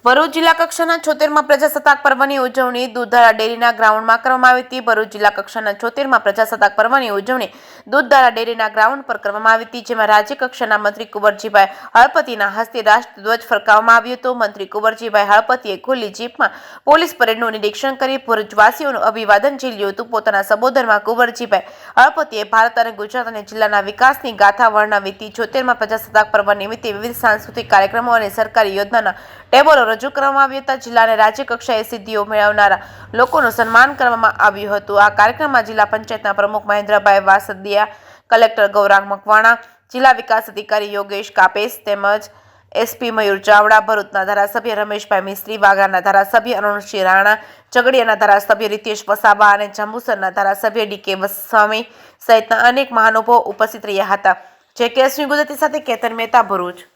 ભરૂચ જિલ્લા કક્ષાના 76માં પ્રજાસત્તાક પર્વની ઉજવણી દૂધધારા ડેરીના ગ્રાઉન્ડમાં કરવામાં આવી હતી। ભરૂચ જિલ્લા કક્ષાના 76માં પ્રજાસત્તાક પર્વની ઉજવણી દૂધધારા ડેરીના ગ્રાઉન્ડ પર કરવામાં આવી હતી, જેમાં રાજ્ય કક્ષાના મંત્રી કુંવરજીભાઈ હળપતિના હસ્તે રાષ્ટ્રધ્વજ ફરકાવવામાં આવ્યો હતો। મંત્રી કુંવરજીભાઈ હળપતિએ ખુલ્લી જીપમાં પોલીસ પરેડનું નિરીક્ષણ કરી ભરૂચવાસીઓનું અભિવાદન ઝીલ્યું હતું। પોતાના સંબોધનમાં કુંવરજીભાઈ હળપતિએ ભારત અને ગુજરાત અને જિલ્લાના વિકાસની ગાથા વર્ણવી હતી। 76માં પ્રજાસત્તાક પર્વ નિમિત્તે વિવિધ સાંસ્કૃતિક કાર્યક્રમો અને સરકારી યોજનાના ટેબલો રજૂ કરવામાં આવ્યા હતા। જિલ્લા અને રાજ્ય કક્ષાએ સિદ્ધિઓ મેળવનારા લોકોનું સન્માન કરવામાં આવ્યું હતું। આ કાર્યક્રમમાં જિલ્લા પંચાયતના પ્રમુખ મહેન્દ્રભાઈ વાસદિયા, કલેક્ટર ગૌરાંગ મકવાણા, જિલ્લા વિકાસ અધિકારી યોગેશ કાપેસ તેમજ એસપી મયુર ચાવડા, ભરૂચના ધારાસભ્ય રમેશભાઈ મિસ્ત્રી, વાગરાના ધારાસભ્ય અરુણસિંહ રાણા, ઝઘડિયાના ધારાસભ્ય રીતેશ વસાવા અને જંબુસરના ધારાસભ્ય ડીકે સ્વામી સહિતના અનેક મહાનુભાવો ઉપસ્થિત રહ્યા હતા। જે કેસવી ગુજરાતી સાથે કેતન મહેતા, ભરૂચ।